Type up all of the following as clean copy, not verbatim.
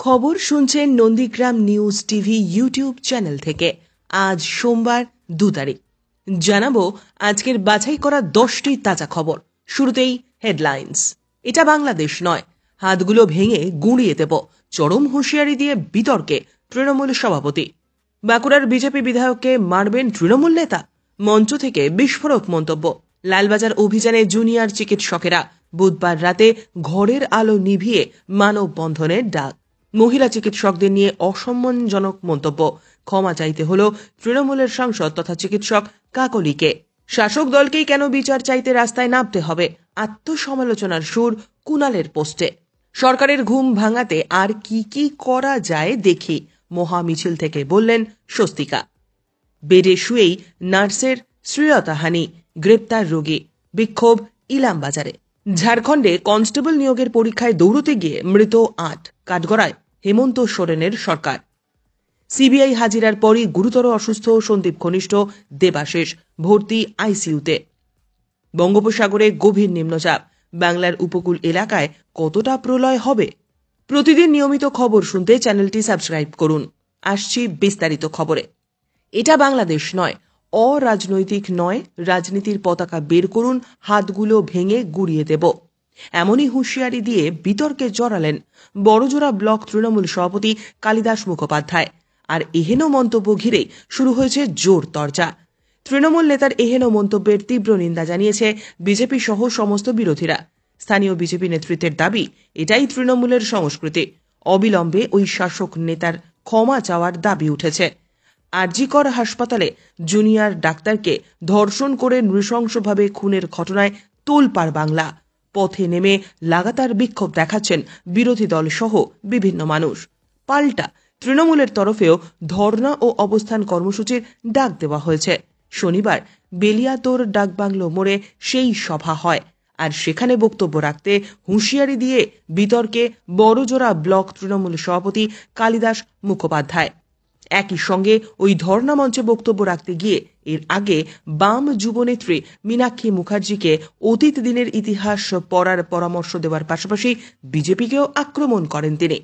খবর শুনছেন Nandigram news TV YouTube channel থেকে। আজ সোমবার 2 তারিখ। জানাবো আজকের বাছাই করা 10টি তাজা খবর। শুরুতেই হেডলাইন্স। এটা বাংলাদেশ নয়, হাতগুলো ভেঙে গুঁড়িয়ে দেব, চরম হুঁশিয়ারি দিয়ে বিতর্কে তৃণমূল সভাপতি। বাঁকুড়ার বিজেপি বিধায়ককে মারবেন তৃণমূল নেতা, মঞ্চ থেকে বিস্ফোরক মন্তব্য। লালবাজার অভিযানে জুনিয়র চিকিৎসকেরা, বুধবার রাতে ঘরের আলো নিভিয়ে মানববন্ধনের ডাক। মহিলা চিকিৎসকদের নিয়ে অসম্মানজনক মন্তব্য, ক্ষমা চাইতে হল তৃণমূলের সাংসদ তথা চিকিৎসক কাকলিকে। শাসক দলকেই কেন বিচার চাইতে রাস্তায় নামতে হবে, আত্মসমালোচনার সুর কুণালের পোস্টে। সরকারের ঘুম ভাঙাতে আর কি কি করা যায় দেখি, মহামিছিল থেকে বললেন স্বস্তিকা। বেডে শুয়েই নার্সের শ্লীলতাহানি, গ্রেপ্তার রোগী, বিক্ষোভ ইলামবাজারে। ঝাড়খণ্ডে কনস্টেবল নিয়োগের পরীক্ষায় দৌড়তে গিয়ে মৃত 8, কাঠগড়ায় হেমন্ত সোরেনের সরকার। সিবিআই হাজিরার পরই গুরুতর অসুস্থ সন্দীপ ঘনিষ্ঠ দেবাশিস, ভর্তি আইসিইউতে। বঙ্গোপসাগরে গভীর নিম্নচাপ, বাংলার উপকূল এলাকায় কতটা প্রলয় হবে? প্রতিদিন নিয়মিত খবর শুনতে চ্যানেলটি সাবস্ক্রাইব করুন। আসছি বিস্তারিত খবরে। এটা বাংলাদেশ নয়, অরাজনৈতিক নয়, রাজনীতির পতাকা বের করুন, হাতগুলো ভেঙে গুঁড়িয়ে দেব, এমনই হুঁশিয়ারি দিয়ে বিতর্কে জড়ালেন বড়জোড়া ব্লক তৃণমূল সভাপতি কালিদাস মুখোপাধ্যায়। আর এহেন মন্তব্য ঘিরে শুরু হয়েছে জোর তরজা। তৃণমূল নেতার এহেন মন্তব্যের তীব্র নিন্দা জানিয়েছে বিজেপি সহ সমস্ত বিরোধীরা। স্থানীয় বিজেপি নেতৃত্বের দাবি, এটাই তৃণমূলের সংস্কৃতি। অবিলম্বে ওই শাসক নেতার ক্ষমা চাওয়ার দাবি উঠেছে। আরজিকর হাসপাতালে জুনিয়র ডাক্তারকে ধর্ষণ করে নৃশংসভাবে খুনের ঘটনায় তোলপাড় বাংলা। পথে নেমে লাগাতার বিক্ষোভ দেখাচ্ছেন বিরোধী দল সহ বিভিন্ন মানুষ। পাল্টা তৃণমূলের তরফেও ধর্ণা ও অবস্থান কর্মসূচির ডাক দেওয়া হয়েছে। শনিবার বেলিয়াতোর ডাকবাংলো মোড়ে সেই সভা হয়, আর সেখানে বক্তব্য রাখতে হুঁশিয়ারি দিয়ে বিতর্কে বড়জোড়া ব্লক তৃণমূল সভাপতি কালিদাস মুখোপাধ্যায়। একই সঙ্গে ওই ধর্ণা মঞ্চে বক্তব্য রাখতে গিয়ে এর আগে বাম যুবনেত্রী মীনাক্ষী মুখার্জিকে অতীত দিনের ইতিহাস পড়ার পরামর্শ দেওয়ার পাশাপাশি বিজেপিকেও আক্রমণ করেন তিনি।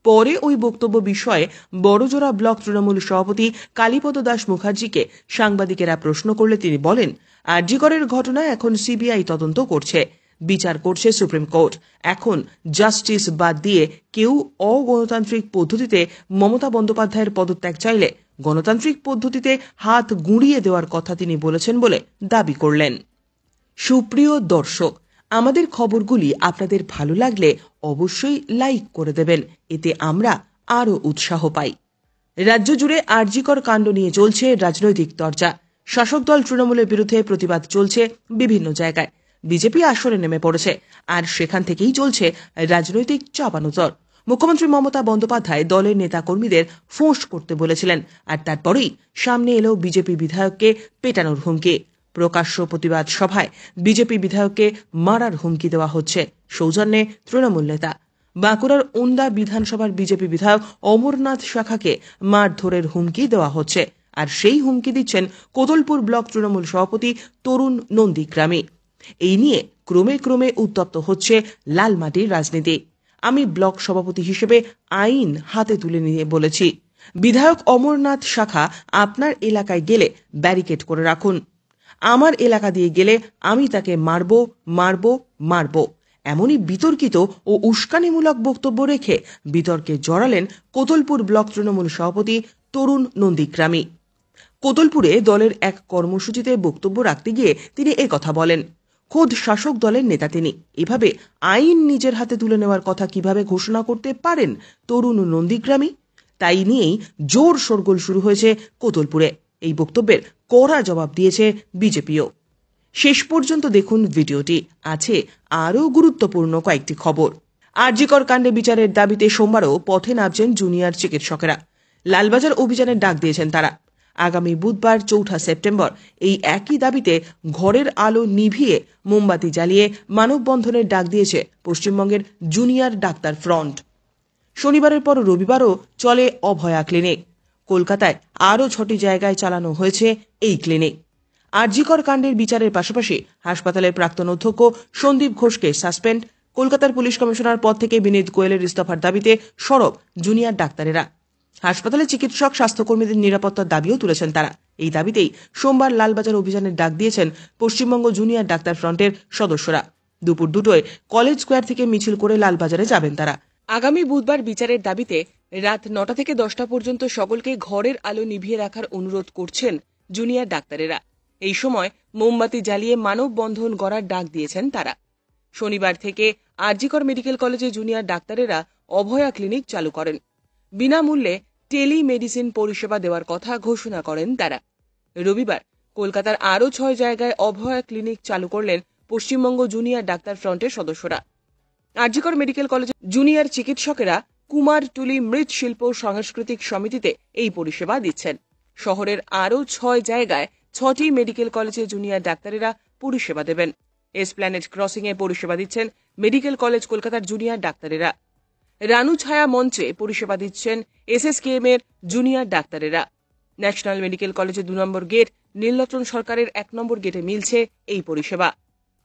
পরে ওই বক্তব্য বিষয়ে বড়জোড়া ব্লক তৃণমূল সভাপতি কালীপদ দাস মুখার্জিকে সাংবাদিকেরা প্রশ্ন করলে তিনি বলেন, আরজিকরের ঘটনায় এখন সিবিআই তদন্ত করছে, বিচার করছে সুপ্রিম কোর্ট। এখন জাস্টিস বাদ দিয়ে কেউ অগণতান্ত্রিক পদ্ধতিতে মমতা বন্দ্যোপাধ্যায়ের পদত্যাগ চাইলে গণতান্ত্রিক পদ্ধতিতে হাত গুঁড়িয়ে দেওয়ার কথা তিনি বলেছেন বলে দাবি করলেন। সুপ্রিয় দর্শক, আমাদের খবরগুলি আপনাদের ভালো লাগলে অবশ্যই লাইক করে দেবেন, এতে আমরা আরও উৎসাহ পাই। রাজ্য জুড়ে আরজিকর কাণ্ড নিয়ে চলছে রাজনৈতিক চর্চা। শাসক দল তৃণমূলের বিরুদ্ধে প্রতিবাদ চলছে বিভিন্ন জায়গায়। বিজেপি আসরে নেমে পড়েছে, আর সেখান থেকেই চলছে রাজনৈতিক চাপানোতর। মুখ্যমন্ত্রী মমতা বন্দ্যোপাধ্যায় দলের নেতাকর্মীদের ফোঁস করতে বলেছিলেন, আর তারপরেই সামনে এলো বিজেপি বিধায়ককে পেটানোর হুমকি। প্রকাশ্য প্রতিবাদ সভায় বিজেপি বিধায়ককে মারার হুমকি দেওয়া হচ্ছে সৌজন্যে তৃণমূল নেতা। বাঁকুড়ার ওন্দা বিধানসভার বিজেপি বিধায়ক অমরনাথ শাখাকে মারধরের হুমকি দেওয়া হচ্ছে, আর সেই হুমকি দিচ্ছেন কোতলপুর ব্লক তৃণমূল সভাপতি তরুণ নন্দীগ্রামী। এই নিয়ে ক্রমে ক্রমে উত্তপ্ত হচ্ছে লালমাটির রাজনীতি। আমি ব্লক সভাপতি হিসেবে আইন হাতে তুলে নিয়ে বলেছি, বিধায়ক অমরনাথ শাখা আপনার এলাকায় গেলে ব্যারিকেড করে রাখুন, আমার এলাকা দিয়ে গেলে আমি তাকে মারব মারব মারব, এমনই বিতর্কিত ও উস্কানিমূলক বক্তব্য রেখে বিতর্কে জড়ালেন কোতলপুর ব্লক তৃণমূল সভাপতি তরুণ নন্দীগ্রামী। কোতলপুরে দলের এক কর্মসূচিতে বক্তব্য রাখতে গিয়ে তিনি একথা বলেন। খোদ শাসক দলের নেতা তিনি, এভাবে আইন নিজের হাতে তুলে নেওয়ার কথা কিভাবে ঘোষণা করতে পারেন তরুণ নন্দীগ্রামী? তাই নিয়েই জোর শোরগোল শুরু হয়েছে কোতলপুরে। এই বক্তব্যের কড়া জবাব দিয়েছে বিজেপিও। শেষ পর্যন্ত দেখুন ভিডিওটি, আছে আরও গুরুত্বপূর্ণ কয়েকটি খবর। আরজিকর কাণ্ডে বিচারের দাবিতে সোমবারও পথে নামছেন জুনিয়র চিকিৎসকেরা। লালবাজার অভিযানের ডাক দিয়েছেন তারা। আগামী বুধবার 4 সেপ্টেম্বর এই একই দাবিতে ঘরের আলো নিভিয়ে মোমবাতি জ্বালিয়ে মানববন্ধনের ডাক দিয়েছে পশ্চিমবঙ্গের জুনিয়র ডাক্তার ফ্রন্ট। শনিবারের পর রবিবারও চলে অভয়া ক্লিনিক। কলকাতায় আরও 6টি জায়গায় চালানো হয়েছে এই ক্লিনিক। আরজিকর কাণ্ডের বিচারের পাশাপাশি হাসপাতালের প্রাক্তন অধ্যক্ষ সন্দীপ ঘোষকে সাসপেন্ড, কলকাতার পুলিশ কমিশনার পদ থেকে বিনীত গোয়েলের ইস্তফার দাবিতে সরব জুনিয়র ডাক্তারেরা। হাসপাতালে চিকিৎসক স্বাস্থ্যকর্মীদের নিরাপত্তার দাবিও তুলেছেন তারা। এই দাবিতেই সোমবার লালবাজার অভিযানের ডাক দিয়েছেন পশ্চিমবঙ্গ জুনিয়র ডাক্তার ফ্রন্টের সদস্যরা। দুপুর 2টায় কলেজ স্কোয়ার থেকে মিছিল করে লালবাজারে যাবেন তারা। আগামী বুধবার বিচারের দাবিতে রাত 9টা থেকে 10টা পর্যন্ত সকলকে ঘরের আলো নিভিয়ে রাখার অনুরোধ করছেন জুনিয়র ডাক্তারেরা। এই সময় মোমবাতি জ্বালিয়ে মানববন্ধন গড়ার ডাক দিয়েছেন তারা। শনিবার থেকে আরজিকর মেডিকেল কলেজে জুনিয়র ডাক্তারেরা অভয়া ক্লিনিক চালু করেন। বিনামূল্যে টেলিমেডিসিন পরিষেবা দেওয়ার কথা ঘোষণা করেন তারা। রবিবার কলকাতার আরও 6 জায়গায় অভয়া ক্লিনিক চালু করলেন পশ্চিমবঙ্গ জুনিয়র ডাক্তার ফ্রন্টের সদস্যরা। আরজিকর মেডিকেল কলেজে জুনিয়র চিকিৎসকেরা কুমারটুলি মৃৎশিল্প সাংস্কৃতিক সমিতিতে এই পরিষেবা দিচ্ছেন। শহরের আরও 6 জায়গায় 6টি মেডিকেল কলেজে জুনিয়র ডাক্তারেরা পরিষেবা দেবেন। এসপ্ল্যানেড ক্রসিং এ পরিষেবা দিচ্ছেন মেডিকেল কলেজ কলকাতার জুনিয়র ডাক্তারেরা। রানু ছায়া মঞ্চে পরিষেবা দিচ্ছেন এসএসকেএম এর জুনিয়র ডাক্তারেরা। ন্যাশনাল মেডিকেল কলেজে 2 নম্বর গেট, নীললোচন সরকারের 1 নম্বর গেটে মিলছে এই পরিষেবা।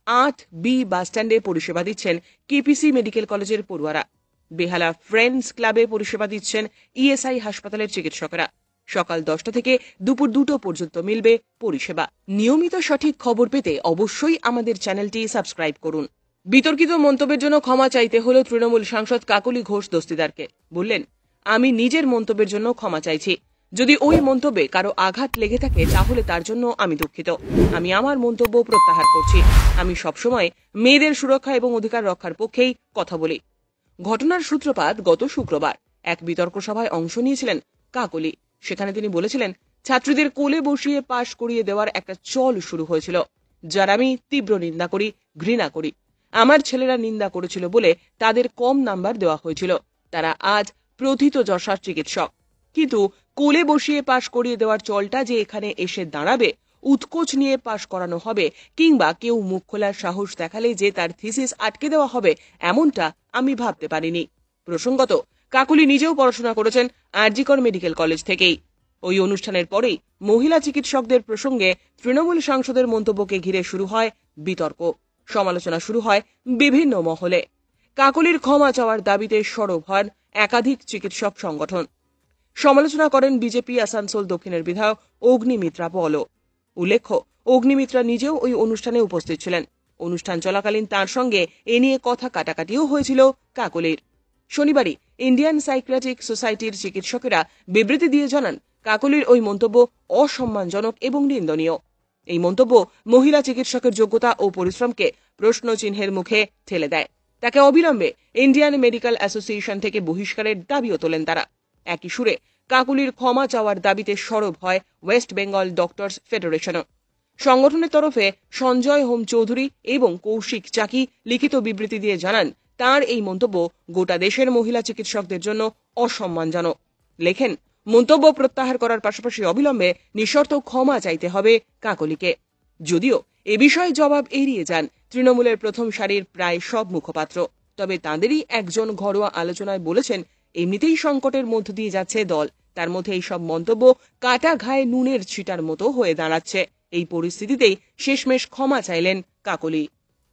8B বাসস্ট্যান্ডে পরিষেবা দিচ্ছেন কেপিসি মেডিকেল কলেজের পড়ুয়ারা। বেহালা ফ্রেন্ডস ক্লাবে পরিষেবা দিচ্ছেন ইএসআই হাসপাতালের চিকিৎসকেরা। সকাল 10টা থেকে দুপুর 2টো পর্যন্ত মিলবে পরিষেবা। নিয়মিত সঠিক খবর পেতে অবশ্যই আমাদের চ্যানেলটি সাবস্ক্রাইব করুন। বিতর্কিত মন্তব্যের জন্য ক্ষমা চাইতে হল তৃণমূল সাংসদ কাকলি ঘোষ দস্তিদারকে। বললেন, আমি নিজের মন্তব্যের জন্য ক্ষমা চাইছি। যদি ওই মন্তব্যে কারো আঘাত লেগে থাকে তাহলে তার জন্য আমি দুঃখিত। আমি আমার মন্তব্য প্রত্যাহার করছি। আমি সবসময় মেয়েদের সুরক্ষা এবং অধিকার রক্ষার পক্ষেই কথা বলি। ঘটনার সূত্রপাত গত শুক্রবার এক বিতর্ক সভায় অংশ নিয়েছিলেন কাকলি। সেখানে তিনি বলেছিলেন, ছাত্রীদের কোলে বসিয়ে পাশ করিয়ে দেওয়ার একটা চল শুরু হয়েছিল, যার আমি তীব্র নিন্দা করি, ঘৃণা করি। আমার ছেলেরা নিন্দা করেছিল বলে তাদের কম নাম্বার দেওয়া হয়েছিল। তারা আজ প্রথিতযশা চিকিৎসক। কিন্তু কোলে বসিয়ে পাশ করিয়ে দেওয়ার চলটা যে এখানে এসে দাঁড়াবে, উৎকোচ নিয়ে পাশ করানো হবে, কিংবা কেউ মুখ খোলার সাহস দেখালে যে তার থিসিস আটকে দেওয়া হবে, এমনটা আমি ভাবতে পারিনি। প্রসঙ্গত, কাকলি নিজেও পড়াশোনা করেছেন আরজিকর মেডিকেল কলেজ থেকেই। ওই অনুষ্ঠানের পরেই মহিলা চিকিৎসকদের প্রসঙ্গে তৃণমূল সাংসদের মন্তব্যকে ঘিরে শুরু হয় বিতর্ক। সমালোচনা শুরু হয় বিভিন্ন মহলে। কাকলির ক্ষমা চাওয়ার দাবিতে সরব হন একাধিক চিকিৎসক সংগঠন। সমালোচনা করেন বিজেপি আসানসোল দক্ষিণের বিধায়ক অগ্নিমিত্রা পল। উল্লেখ্য, অগ্নিমিত্রা নিজেও ওই অনুষ্ঠানে উপস্থিত ছিলেন। অনুষ্ঠান চলাকালীন তাঁর সঙ্গে এ নিয়ে কথা কাটাকাটিও হয়েছিল কাকলির। শনিবারই ইন্ডিয়ান সাইকিয়াট্রিক সোসাইটির চিকিৎসকেরা বিবৃতি দিয়ে জানান, কাকলির ওই মন্তব্য অসম্মানজনক এবং নিন্দনীয়। এই মন্তব্য মহিলা চিকিৎসকের যোগ্যতা ও পরিশ্রমকে প্রশ্ন চিহ্নের মুখে ঠেলে দেয়। তাকে অবিলম্বে ইন্ডিয়ান মেডিকেল অ্যাসোসিয়েশন থেকে বহিষ্কারের দাবিও তোলেন তারা। একই সুরে কাকলির ক্ষমা চাওয়ার দাবিতে সরব হয় ওয়েস্ট বেঙ্গল ডক্টরস ফেডারেশনও। সংগঠনের তরফে সঞ্জয় হোম চৌধুরী এবং কৌশিক চাকি লিখিত বিবৃতি দিয়ে জানান, তার এই মন্তব্য গোটা দেশের মহিলা চিকিৎসকদের জন্য অসম্মানজনক। লেখেন, মন্তব্য প্রত্যাহার করার পাশাপাশি অবিলম্বে নিঃশর্ত ক্ষমা চাইতে হবে কাকলিকে। যদিও এ বিষয়ে জবাব এড়িয়ে যান তৃণমূলের প্রথম সারির প্রায় সব মুখপাত্র। তবে তাঁদেরই একজন ঘরোয়া আলোচনায় বলেছেন, এমনিতেই সংকটের মধ্য দিয়ে যাচ্ছে দল, তার মধ্যে এই সব মন্তব্য কাটা ঘায়ে নুনের ছিটার মতো হয়ে দাঁড়াচ্ছে। এই পরিস্থিতিতেই শেষমেশ ক্ষমা চাইলেন কাকলি।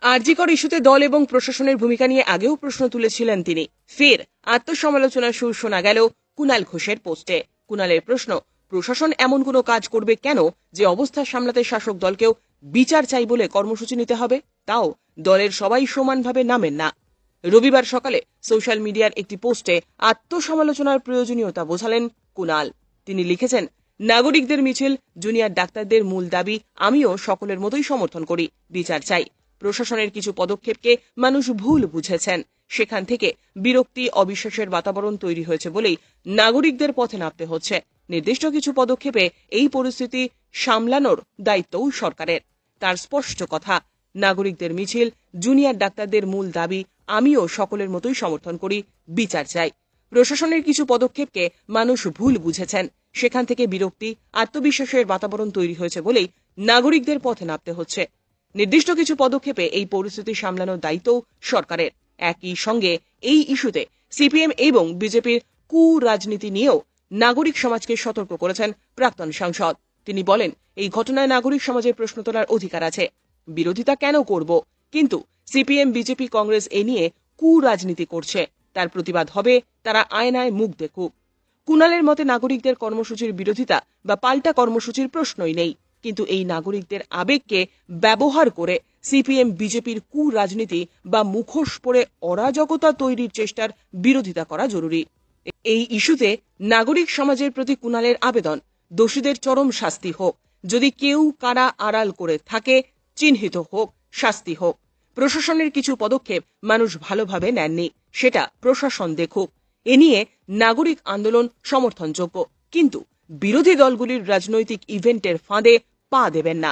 আরজিকর ইস্যুতে দল এবং প্রশাসনের ভূমিকা নিয়ে আগেও প্রশ্ন তুলেছিলেন তিনি। ফের আত্মসমালোচনার সুর শোনা গেল কুণাল ঘোষের পোস্টে। কুণালের প্রশ্ন, প্রশাসন এমন কোনো কাজ করবে কেন যে অবস্থা সামলাতে শাসক দলকেও বিচার চাই বলে কর্মসূচি নিতে হবে, তাও দলের সবাই সমানভাবে নামেন না। রবিবার সকালে সোশ্যাল মিডিয়ার একটি পোস্টে আত্মসমালোচনার প্রয়োজনীয়তা বোঝালেন কুণাল। তিনি লিখেছেন, নাগরিকদের মিছিল, জুনিয়র ডাক্তারদের মূল দাবি আমিও সকলের মতোই সমর্থন করি। বিচার চাই। প্রশাসনের কিছু পদক্ষেপকে মানুষ ভুল বুঝেছেন, সেখান থেকে বিরক্তি, অবিশ্বাসের বাতাবরণ তৈরি হয়েছে বলেই নাগরিকদের পথে নামতে হচ্ছে। নির্দিষ্ট কিছু পদক্ষেপে এই পরিস্থিতি সামলানোর দায়িত্বও সরকারের। তার স্পষ্ট কথা, নাগরিকদের মিছিল, জুনিয়র ডাক্তারদের মূল দাবি আমিও সকলের মতোই সমর্থন করি। বিচার চাই। প্রশাসনের কিছু পদক্ষেপকে মানুষ ভুল বুঝেছেন, সেখান থেকে বিরক্তি, আত্মবিশ্বাসের বাতাবরণ তৈরি হয়েছে বলেই নাগরিকদের পথে নামতে হচ্ছে। নির্দিষ্ট কিছু পদক্ষেপে এই পরিস্থিতি সামলানোর দায়িত্ব সরকারের। একই সঙ্গে এই ইস্যুতে সিপিএম এবং বিজেপির কুরাজনীতি নিয়েও নাগরিক সমাজকে সতর্ক করেছেন প্রাক্তন সাংসদ। তিনি বলেন, এই ঘটনায় নাগরিক সমাজের প্রশ্ন তোলার অধিকার আছে। বিরোধিতা কেন করব? কিন্তু সিপিএম, বিজেপি, কংগ্রেস এ নিয়ে কুরাজনীতি করছে। তার প্রতিবাদ হবে, তারা আয়নায় মুখ দেখুক। কুণালের মতে নাগরিকদের কর্মসূচির বিরোধিতা বা পাল্টা কর্মসূচির প্রশ্নই নেই, কিন্তু এই নাগরিকদের আবেগকে ব্যবহার করে সিপিএম, বিজেপির কুরাজনীতি বা মুখোশ পরে অরাজকতা তৈরির চেষ্টার বিরোধিতা করা জরুরি। এই ইস্যুতে নাগরিক সমাজের প্রতি কুণালের আবেদন, দোষীদের চরম শাস্তি হোক, যদি কেউ কারা আড়াল করে থাকে চিহ্নিত হোক, শাস্তি হোক। প্রশাসনের কিছু পদক্ষেপ মানুষ ভালোভাবে নেননি, সেটা প্রশাসন দেখুক। এ নিয়ে নাগরিক আন্দোলন সমর্থনযোগ্য, কিন্তু বিরোধী দলগুলির রাজনৈতিক ইভেন্টের ফাঁদে পা দেবেন না।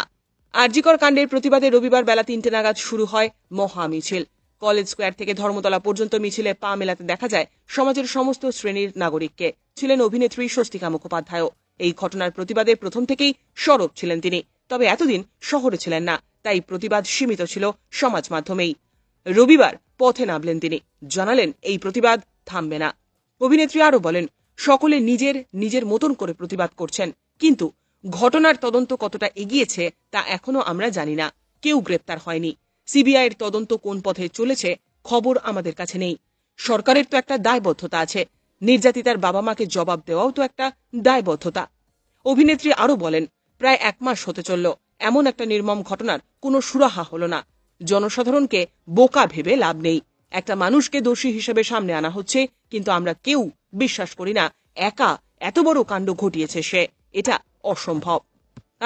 আরজিকর কাণ্ডের প্রতিবাদে রবিবার বেলা 3টে নাগাদ শুরু হয় মহা মিছিল। কলেজ স্কোয়ার থেকে ধর্মতলা পর্যন্ত মিছিলে পা মেলাতে দেখা যায় সমাজের সমস্ত শ্রেণীর নাগরিককে। ছিলেন অভিনেত্রী স্বস্তিকা মুখোপাধ্যায়। এই ঘটনার প্রতিবাদে প্রথম থেকেই সরব ছিলেন তিনি, তবে এতদিন শহরে ছিলেন না, তাই প্রতিবাদ সীমিত ছিল সমাজ মাধ্যমেই। রবিবার পথে নামলেন তিনি, জানালেন এই প্রতিবাদ থামবে না। অভিনেত্রী আরো বলেন, সকলে নিজের মতন করে প্রতিবাদ করছেন, কিন্তু ঘটনার তদন্ত কতটা এগিয়েছে তা এখনো আমরা জানি না। কেউ গ্রেপ্তার হয়নি। সিবিআইয়ের তদন্ত কোন পথে চলেছে খবর আমাদের কাছে নেই। সরকারের তো একটা দায়বদ্ধতা আছে, নির্যাতিতার বাবা মাকে জবাব দেওয়াও তো একটা দায়বদ্ধতা। অভিনেত্রী আরো বলেন, প্রায় 1 মাস হতে চলল, এমন একটা নির্মম ঘটনার কোনো সুরাহা হলো না। জনসাধারণকে বোকা ভেবে লাভ নেই। একটা মানুষকে দোষী হিসেবে সামনে আনা হচ্ছে, কিন্তু আমরা কেউ বিশ্বাস করি না একা এত বড় কাণ্ড ঘটিয়েছে সে। এটা অসম্ভব।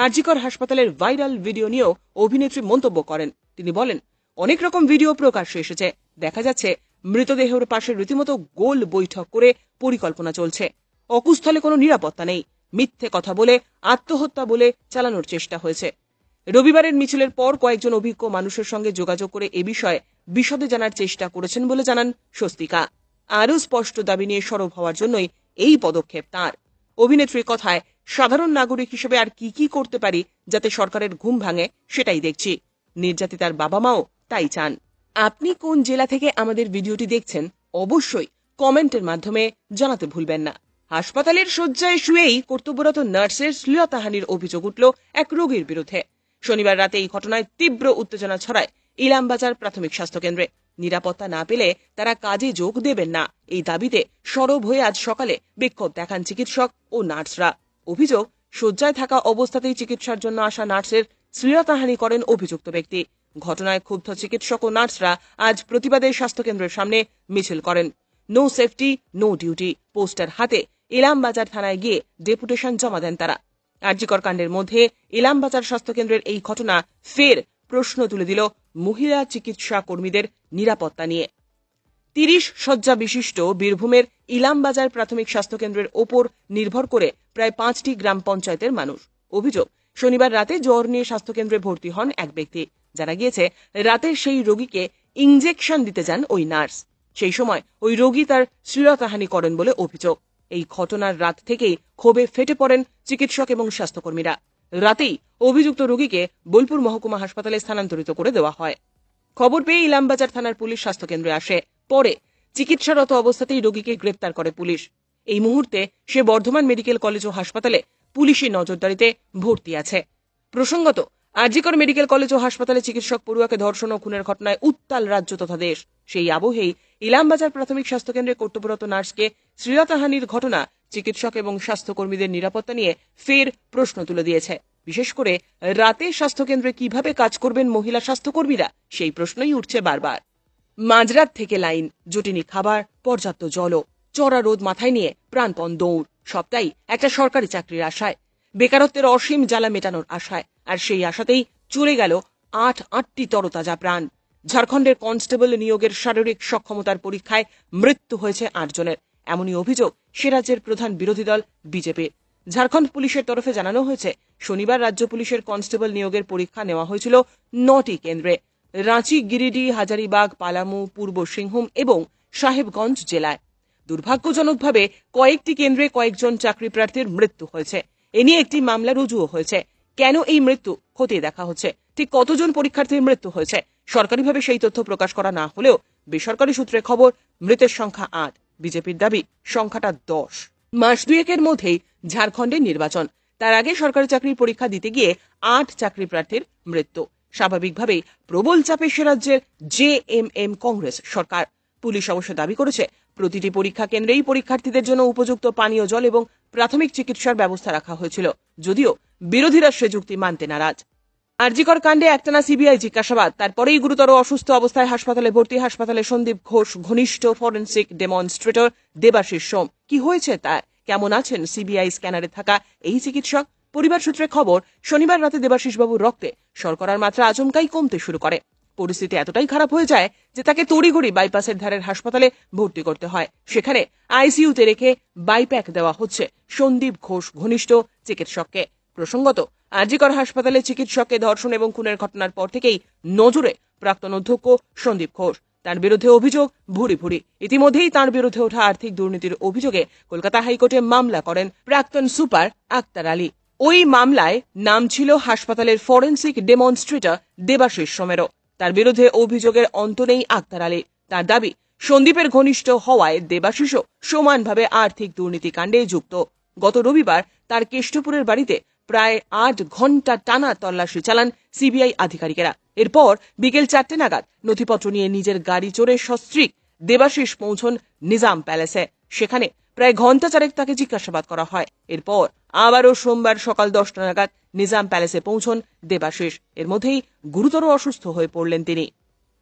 আরজিকর হাসপাতালের ভাইরাল ভিডিও নিয়েও অভিনেত্রী মন্তব্য করেন। তিনি বলেন, অনেক রকম ভিডিও প্রকাশ্যে এসেছে, দেখা যাচ্ছে মৃতদেহের পাশে রীতিমতো গোল বৈঠক করে পরিকল্পনা চলছে। অকুস্থলে কোনো নিরাপত্তা নেই, মিথ্যে কথা বলে আত্মহত্যা বলে চালানোর চেষ্টা হয়েছে। রবিবারের মিছিলের পর কয়েকজন অভিজ্ঞ মানুষের সঙ্গে যোগাযোগ করে এ বিষয়ে বিশদে জানার চেষ্টা করেছেন বলে জানান স্বস্তিকা। আরও স্পষ্ট দাবি নিয়ে সরব হওয়ার জন্যই এই পদক্ষেপ তাঁর। অভিনেত্রীর কথায়, সাধারণ নাগরিক হিসেবে আর কি করতে পারি যাতে সরকারের ঘুম ভাঙে সেটাই দেখছি। নির্যাতিতার বাবা মাও তাই চান। আপনি কোন জেলা থেকে আমাদের ভিডিওটি দেখছেন অবশ্যই কমেন্টের মাধ্যমে জানাতে ভুলবেন না। হাসপাতালের শয্যায় শুয়েই কর্তব্যরত নার্সের শ্লীলতাহানির অভিযোগ উঠল এক রোগীর বিরুদ্ধে। শনিবার রাতে এই ঘটনায় তীব্র উত্তেজনা ছড়ায় ইলামবাজার প্রাথমিক স্বাস্থ্যকেন্দ্রে। নিরাপত্তা না পেলে তারা কাজে যোগ দেবেন না, এই দাবিতে সরব হয়ে আজ সকালে বিক্ষোভ দেখান চিকিৎসক ও নার্সরা। অভিযোগ, শয্যায় থাকা অবস্থাতেই চিকিৎসার জন্য আসা নার্সের শ্লীলতাহানি করেন অভিযুক্ত ব্যক্তি। ঘটনায় ক্ষুব্ধ চিকিৎসক ও নার্সরা আজ প্রতিবাদে স্বাস্থ্যকেন্দ্রের সামনে মিছিল করেন। No safety no duty poster হাতে ইলামবাজার থানায় গিয়ে ডেপুটেশন জমা দেন তারা। আরজিকর কাণ্ডের মধ্যে ইলামবাজার স্বাস্থ্যকেন্দ্রের এই ঘটনা ফের প্রশ্ন তুলে দিল মহিলা চিকিৎসা কর্মীদের নিরাপত্তা নিয়ে। 30 শয্যা বিশিষ্ট বীরভূমের ইলামবাজার প্রাথমিক স্বাস্থ্যকেন্দ্রের ওপর নির্ভর করে প্রায় 5টি গ্রাম পঞ্চায়েতের মানুষ। অভিযোগ, শনিবার রাতে জ্বর নিয়ে স্বাস্থ্যকেন্দ্রে ভর্তি হন এক ব্যক্তি। জানা গিয়েছে, রাতে সেই রোগীকে ইনজেকশন দিতে যান ওই নার্স। সেই সময় ওই রোগী তার শ্লীলতাহানি করেন বলে অভিযোগ। এই ঘটনার রাত থেকেই ক্ষোভে ফেটে পড়েন চিকিৎসক এবং স্বাস্থ্যকর্মীরা। রাতেই অভিযুক্ত রোগীকে বোলপুর মহকুমা হাসপাতালে স্থানান্তরিত করে দেওয়া হয়। খবর পেয়ে ইলামবাজার থানার পুলিশ স্বাস্থ্যকেন্দ্রে আসে। পরে চিকিৎসারত অবস্থাতেই রোগীকে গ্রেপ্তার করে পুলিশ। এই মুহূর্তে সে বর্ধমান মেডিকেল কলেজ ও হাসপাতালে পুলিশি নজরদারিতে ভর্তি আছে। প্রসঙ্গত, আরজিকর মেডিকেল কলেজ ও হাসপাতালে চিকিৎসক পড়ুয়াকে ধর্ষণ ও খুনের ঘটনায় উত্তাল রাজ্য তথা দেশ। সেই আবহেই ইলামবাজার প্রাথমিক স্বাস্থ্যকেন্দ্রে কর্তব্যরত নার্সকে শ্লীলতাহানির ঘটনা চিকিৎসক এবং স্বাস্থ্যকর্মীদের নিরাপত্তা নিয়ে ফের প্রশ্ন তুলে দিয়েছে। বিশেষ করে রাতে স্বাস্থ্যকেন্দ্রে কিভাবে কাজ করবেন মহিলা স্বাস্থ্যকর্মীরা, সেই প্রশ্নই উঠছে বারবার। মাঝরাত থেকে লাইন, জটিনি খাবার, পর্যাপ্ত জলও, চড়া রোদ মাথায় নিয়ে প্রাণপণ দৌড়, সবটাই একটা সরকারি চাকরির আশায়, বেকারত্বের অসীম জ্বালা মেটানোর আশায়। আর সেই আশাতেই চলে গেল আটটি তরতাজা প্রাণ। ঝাড়খণ্ডের কনস্টেবল নিয়োগের শারীরিক সক্ষমতার পরীক্ষায় মৃত্যু হয়েছে 8 জনের। এমনই অভিযোগ সে রাজ্যের প্রধান বিরোধী দল বিজেপির। ঝাড়খণ্ড পুলিশের তরফে জানানো হয়েছে, শনিবার রাজ্য পুলিশের কনস্টেবল নিয়োগের পরীক্ষা নেওয়া হয়েছিল 9টি কেন্দ্রে। রাঁচি, গিরিডি, হাজারিবাগ, পালামু, পূর্ব সিংভূম এবং সাহেবগঞ্জ জেলায়। দুর্ভাগ্যজনকভাবে কয়েকটি কেন্দ্রে কয়েকজন চাকরি প্রার্থীর মৃত্যু হয়েছে। এ নিয়ে একটি মামলা রুজুও হয়েছে। কেন এই মৃত্যু খতিয়ে দেখা হচ্ছে। ঠিক কতজন পরীক্ষার্থীর মৃত্যু হয়েছে সরকারিভাবে সেই তথ্য প্রকাশ করা না হলেও বেসরকারি সূত্রে খবর, মৃতের সংখ্যা 8। বিজেপির দাবি সংখ্যাটা 10। মাস দুয়েকের মধ্যেই ঝাড়খণ্ডের নির্বাচন। তার আগে সরকারি চাকরির পরীক্ষা দিতে গিয়ে 8 চাকরি প্রার্থীর মৃত্যু। স্বাভাবিকভাবেই প্রবল চাপে সে রাজ্যের জেএমএম কংগ্রেস সরকার। পুলিশ অবশ্য দাবি করেছে প্রতিটি পরীক্ষা কেন্দ্রেই পরীক্ষার্থীদের জন্য উপযুক্ত পানীয় জল এবং প্রাথমিক চিকিৎসার ব্যবস্থা রাখা হয়েছিল, যদিও বিরোধীরা সে যুক্তি মানতে নারাজ। আরজিকর কাণ্ডে একটানা সিবিআই জিজ্ঞাসাবাদ, তারপরেই গুরুতর অসুস্থ অবস্থায় হাসপাতালে ভর্তি। হাসপাতালে সন্দীপ ঘোষ ঘনিষ্ঠ ফরেন্সিক ডেমনস্ট্রেটর দেবাশিস সোম। কি হয়েছে তার? কেমন আছেন সিবিআই স্ক্যানারে থাকা এই চিকিৎসক? পরিবার সূত্রে খবর, শনিবার রাতে দেবাশিস বাবুর রক্তে শর্করার মাত্রা আচমকাই কমতে শুরু করে। পরিস্থিতি এতটাই খারাপ হয়ে যায় যে তাকে তড়িঘড়ি বাইপাসের ধারের হাসপাতালে ভর্তি করতে হয়। সেখানে আইসিইউতে রেখে বাইপ্যাক দেওয়া হচ্ছে সন্দীপ ঘোষ ঘনিষ্ঠ চিকিৎসককে। প্রসঙ্গত, আরজিকর হাসপাতালে চিকিৎসককে ধর্ষণ এবং খুনের ঘটনার পর থেকেই নজরে প্রাক্তন অধ্যক্ষ সন্দীপ ঘোষ। তার বিরুদ্ধে অভিযোগ ভুরি ভুরি। ইতিমধ্যেই তার বিরুদ্ধে ওঠা আর্থিক দুর্নীতির অভিযোগে কলকাতা হাইকোর্টে মামলা করেন প্রাক্তন সুপার আক্তার আলী। ওই মামলায় নাম ছিল হাসপাতালের ফরেন্সিক ডেমনস্ট্রেটর দেবাশিস সোমেরও। তার বিরুদ্ধে অভিযোগের অন্ত নেই আক্তার আলী। তার দাবি, সন্দীপের ঘনিষ্ঠ হওয়ায় দেবাশিসও সমানভাবে আর্থিক দুর্নীতি কাণ্ডে যুক্ত। গত রবিবার তার কেষ্টপুরের বাড়িতে প্রায় 8 ঘন্টা টানা তল্লাশি চালান সিবিআই আধিকারিকেরা। এরপর বিকেল 4টে নাগাদ নথিপত্র নিয়ে নিজের গাড়ি চড়ে সস্ত্রীক দেবাশিস পৌঁছন নিজাম প্যালেসে। সেখানে প্রায় ঘন্টা চারেক তাকে জিজ্ঞাসাবাদ করা হয়। এরপর আবারও সোমবার সকাল 10টা নাগাদ নিজাম প্যালেসে পৌঁছন দেবাশিস। এর মধ্যেই গুরুতর অসুস্থ হয়ে পড়লেন তিনি।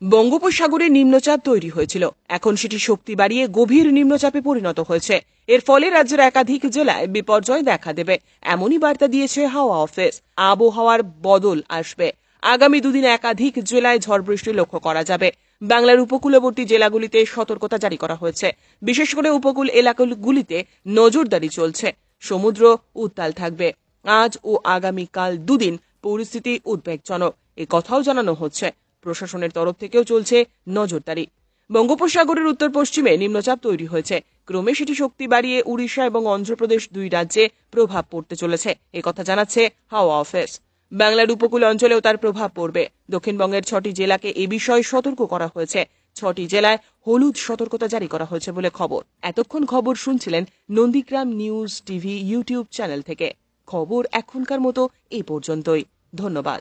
বঙ্গোপসাগরে নিম্নচাপ তৈরি হয়েছিল, এখন সেটি শক্তি বাড়িয়ে গভীর নিম্নচাপে পরিণত হয়েছে। এর ফলে রাজ্যের একাধিক জেলায় বিপর্যয় দেখা দেবে, এমনই বার্তা দিয়েছে হাওয়া অফিস। আবহাওয়ার বদল আসবে। আগামী দুদিন একাধিক জেলায় ঝড় বৃষ্টি লক্ষ্য করা যাবে। বাংলার উপকূলবর্তী জেলাগুলিতে সতর্কতা জারি করা হয়েছে। বিশেষ করে উপকূল এলাকাগুলিতে নজরদারি চলছে। সমুদ্র উত্তাল থাকবে। আজ ও আগামীকাল দুদিন পরিস্থিতি উদ্বেগজনক, এ কথাও জানানো হচ্ছে। প্রশাসনের তরফ থেকেও চলছে নজরদারি। বঙ্গোপসাগরের উত্তর পশ্চিমে নিম্নচাপ তৈরি হয়েছে। ক্রমে সেটি শক্তি বাড়িয়ে উড়িষ্যা এবং অন্ধ্রপ্রদেশ দুই রাজ্যে প্রভাব পড়তে চলেছে, একথা জানাচ্ছে হাওয়া অফিস। বাংলার উপকূল অঞ্চলেও তার প্রভাব পড়বে। দক্ষিণবঙ্গের 6টি জেলাকে এ বিষয়ে সতর্ক করা হয়েছে। 6টি জেলায় হলুদ সতর্কতা জারি করা হয়েছে বলে খবর। এতক্ষণ খবর শুনছিলেন Nandigram news TV YouTube channel থেকে। খবর এখনকার মতো এই পর্যন্তই। ধন্যবাদ।